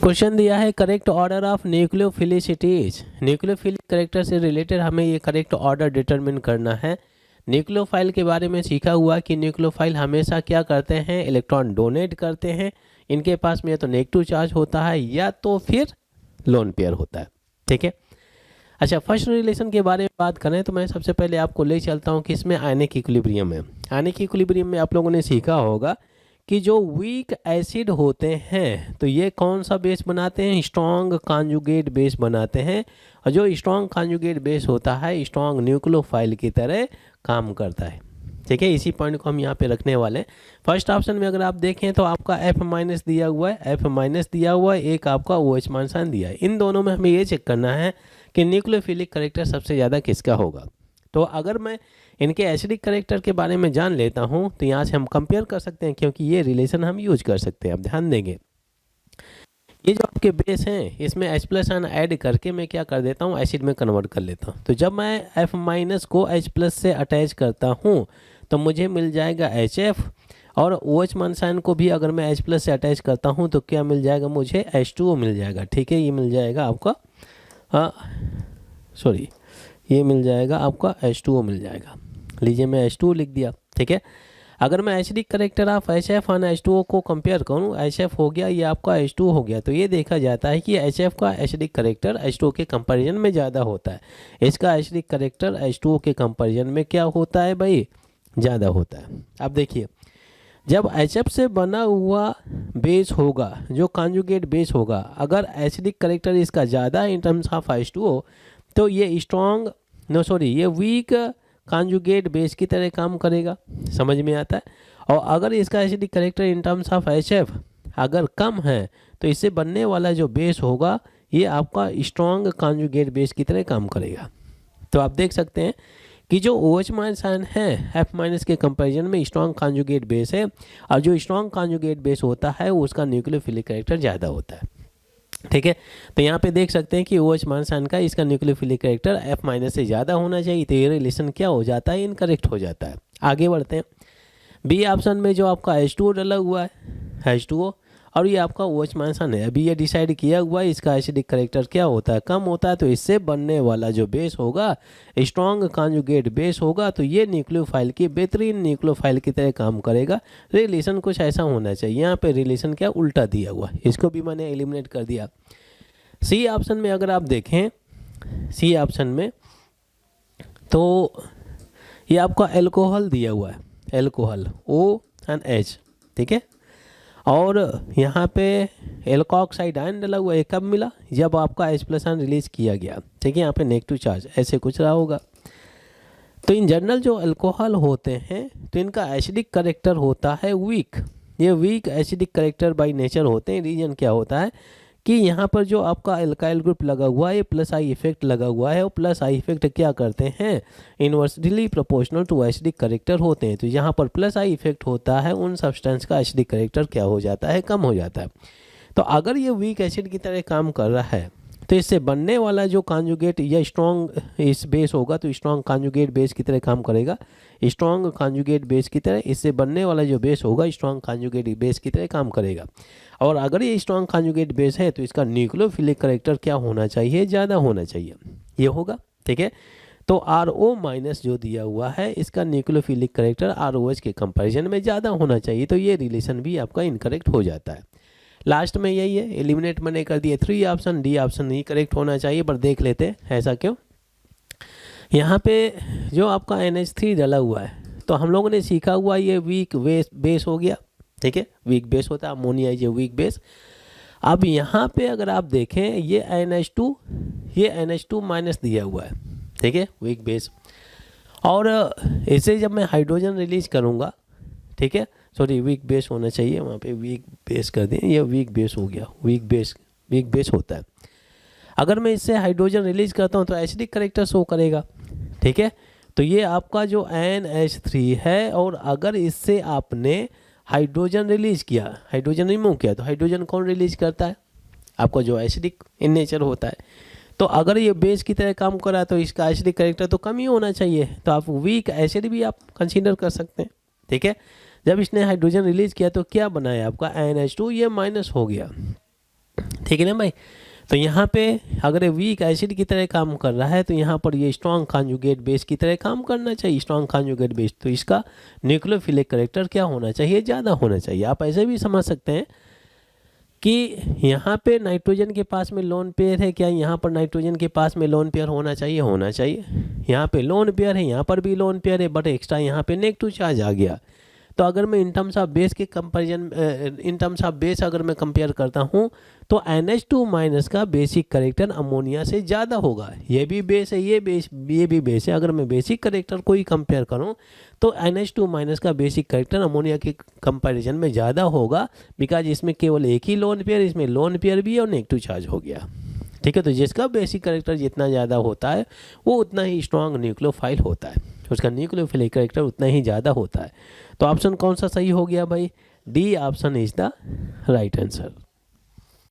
Question दिया है correct order of nucleophilicities. Nucleophilic character से रिलेटेड हमें ये करेक्ट ऑर्डर डिटरमिन करना है। न्यूक्लियोफाइल के बारे में सीखा हुआ कि न्यूक्लियोफाइल हमेशा क्या करते हैं, इलेक्ट्रॉन डोनेट करते हैं। इनके पास में या तो नेगेटिव चार्ज होता है या तो फिर लोन पेयर होता है। ठीक है, अच्छा फर्स्ट रिलेशन के बारे में बात करें तो मैं सबसे पहले आपको ले चलता हूँ कि इसमें आयनिक इक्विलिब्रियम है। आयनिक इक्विलिब्रियम में आप लोगों ने सीखा होगा कि जो वीक एसिड होते हैं तो ये कौन सा बेस बनाते हैं, स्ट्रॉन्ग कॉन्जुगेट बेस बनाते हैं। और जो स्ट्रॉन्ग कॉन्जुगेट बेस होता है स्ट्रॉन्ग न्यूक्लियोफाइल की तरह काम करता है। ठीक है, इसी पॉइंट को हम यहाँ पे रखने वाले हैं। फर्स्ट ऑप्शन में अगर आप देखें तो आपका F- दिया हुआ है, F- दिया हुआ है, एक आपका OH- मान दिया है। इन दोनों में हमें ये चेक करना है कि न्यूक्लियोफिलिक करेक्टर सबसे ज़्यादा किसका होगा। तो अगर मैं इनके एसिडिक करेक्टर के बारे में जान लेता हूँ तो यहाँ से हम कंपेयर कर सकते हैं, क्योंकि ये रिलेशन हम यूज कर सकते हैं। अब ध्यान देंगे, ये जो आपके बेस हैं इसमें H+ आयन ऐड करके मैं क्या कर देता हूँ, एसिड में कन्वर्ट कर लेता हूँ। तो जब मैं F- को H+ से अटैच करता हूँ तो मुझे मिल जाएगा HF, और OH- आयन को भी अगर मैं H+ से अटैच करता हूँ तो क्या मिल जाएगा, मुझे H2O मिल जाएगा। ठीक है, ये मिल जाएगा आपका ये मिल जाएगा आपका H2O मिल जाएगा। लीजिए मैं H2O लिख दिया। ठीक है, अगर मैं एसिडिक करेक्टर ऑफ HF और H2O को कंपेयर करूँ, HF हो गया, ये आपका H2O हो गया, तो ये देखा जाता है कि HF का एसिडिक करेक्टर H2O के कंपैरिजन में ज़्यादा होता है। इसका एसिडिक करेक्टर H2O के कंपैरिजन में क्या होता है भाई, ज़्यादा होता है। अब देखिए, जब HF से बना हुआ बेस होगा, जो कॉन्जुगेट बेस होगा, अगर एसिडिक करेक्टर इसका ज़्यादा है इन टर्म्स ऑफ H2O, तो ये ये वीक कॉन्जुगेट बेस की तरह काम करेगा। समझ में आता है। और अगर इसका acidic character in terms of HF अगर कम है तो इससे बनने वाला जो बेस होगा ये आपका स्ट्रॉन्ग कॉन्जुगेट बेस की तरह काम करेगा। तो आप देख सकते हैं कि जो OH- आयन है F- के कंपैरिजन में स्ट्रॉन्ग कॉन्जुगेट बेस है, और जो स्ट्रॉन्ग कॉन्जुगेट बेस होता है उसका न्यूक्लियोफिलिक करेक्टर ज़्यादा होता है। ठीक है, तो यहाँ पे देख सकते हैं कि OH- आयन का इसका न्यूक्लियोफिलिक करेक्टर F- से ज़्यादा होना चाहिए, तो ये रिलेशन क्या हो जाता है, इनकरेक्ट हो जाता है। आगे बढ़ते हैं, बी ऑप्शन में जो आपका H2O डला हुआ है, H2O, और ये आपका OH- आयन है। अभी ये डिसाइड किया हुआ है इसका एसिडिक करेक्टर क्या होता है, कम होता है, तो इससे बनने वाला जो बेस होगा स्ट्रॉन्ग कॉन्जुगेट बेस होगा, तो ये न्यूक्लियोफाइल की बेहतरीन न्यूक्लियोफाइल की तरह काम करेगा। रिलेशन कुछ ऐसा होना चाहिए। यहाँ पे रिलेशन क्या उल्टा दिया हुआ है, इसको भी मैंने एलिमिनेट कर दिया। सी ऑप्शन में अगर आप देखें, सी ऑप्शन में तो ये आपका एल्कोहल दिया हुआ है, एल्कोहल OH। ठीक है, और यहाँ पे एल्कोक्साइड आयन डला हुआ है। कब मिला, जब आपका H+ आयन रिलीज किया गया। ठीक है, यहाँ पे नेगेटिव चार्ज ऐसे कुछ रहा होगा। तो इन जनरल जो अल्कोहल होते हैं तो इनका एसिडिक करेक्टर होता है वीक। ये weak acidic character by nature होते हैं। रीजन क्या होता है कि यहाँ पर जो आपका एल्काइल ग्रुप लगा हुआ है +I इफेक्ट लगा हुआ है, और +I इफेक्ट क्या करते हैं, inversely proportional to acidic character होते हैं। तो यहाँ पर +I इफेक्ट होता है, उन सब्सटेंस का एसिडिक करेक्टर क्या हो जाता है, कम हो जाता है। तो अगर ये वीक एसिड की तरह काम कर रहा है तो इससे बनने वाला जो कॉन्जुगेट या स्ट्रॉन्ग इस बेस होगा तो स्ट्रॉन्ग कॉन्जुगेट बेस की तरह काम करेगा। स्ट्रॉन्ग कॉन्जुगेट बेस की तरह इससे बनने वाला जो बेस होगा स्ट्रॉन्ग कॉन्जुगेट बेस की तरह काम करेगा। और अगर ये स्ट्रॉन्ग कॉन्जुगेट बेस है तो इसका न्यूक्लियोफिलिक करेक्टर क्या होना चाहिए, ज़्यादा होना चाहिए, ये होगा। ठीक है, तो RO- जो दिया हुआ है इसका न्यूक्लियोफिलिक करेक्टर ROH के कंपैरिजन में ज़्यादा होना चाहिए, तो ये रिलेशन भी आपका इनकरेक्ट हो जाता है। लास्ट में यही है, एलिमिनेट मैंने कर दिए 3 ऑप्शन, डी ऑप्शन ही करेक्ट होना चाहिए, पर देख लेते हैं ऐसा क्यों। यहाँ पे जो आपका NH3 डला हुआ है तो हम लोगों ने सीखा हुआ ये वीक बेस हो गया। ठीक है, वीक बेस होता है, ammonia is a weak base. अब यहाँ पे अगर आप देखें ये NH2 दिया हुआ है। ठीक है, वीक बेस, और इसे जब मैं हाइड्रोजन रिलीज करूँगा, ठीक है, वीक बेस होना चाहिए, वहाँ पे वीक बेस कर दें, ये वीक बेस हो गया, वीक बेस होता है। अगर मैं इससे हाइड्रोजन रिलीज करता हूँ तो एसिडिक करेक्टर शो करेगा। ठीक है, तो ये आपका जो NH3 है, और अगर इससे आपने हाइड्रोजन रिलीज किया, हाइड्रोजन रिमूव किया, तो हाइड्रोजन कौन रिलीज करता है, आपका जो एसिडिक इन नेचर होता है। तो अगर ये बेस की तरह काम कर रहा है तो इसका एसिडिक करेक्टर तो कम ही होना चाहिए, तो आप वीक एसिड भी आप कंसीडर कर सकते हैं। ठीक है, जब इसने हाइड्रोजन रिलीज किया तो क्या बनाया आपका NH2, ये माइनस हो गया। ठीक है ना भाई। तो यहाँ पे अगर ये वीक एसिड की तरह काम कर रहा है तो यहाँ पर ये स्ट्रॉन्ग कॉन्जुगेट बेस की तरह काम करना चाहिए, स्ट्रॉन्ग कॉन्जुगेट बेस। तो इसका न्यूक्लियोफिलिक कैरेक्टर क्या होना चाहिए, ज़्यादा होना चाहिए। आप ऐसे भी समझ सकते हैं कि यहाँ पे नाइट्रोजन के पास में लोन पेयर है, क्या यहाँ पर नाइट्रोजन के पास में लोन पेयर होना चाहिए, होना चाहिए। यहाँ पे लोन पेयर है, यहाँ पर भी लोन पेयर है, बट एक्स्ट्रा यहाँ पे नेगेटिव चार्ज आ गया। तो अगर मैं इन टर्म्स ऑफ बेस के comparison, in terms of base अगर मैं कंपेयर करता हूँ तो NH2 माइनस का बेसिक करेक्टर अमोनिया से ज़्यादा होगा। ये भी बेस है, ये भी बेस है। अगर मैं बेसिक करेक्टर को ही कंपेयर करूँ तो NH2 माइनस का बेसिक करेक्टर अमोनिया के कंपैरिजन में ज़्यादा होगा, बिकॉज इसमें केवल एक ही लोन पेयर, इसमें लोन पेयर भी है और नेगेटिव चार्ज हो गया। ठीक है, तो जिसका बेसिक करेक्टर जितना ज़्यादा होता है वो उतना ही स्ट्रॉन्ग न्यूक्लियोफाइल होता है, उसका न्यूक्लियोफिलिक करेक्टर उतना ही ज़्यादा होता है। तो ऑप्शन कौन सा सही हो गया भाई, D option is the right answer.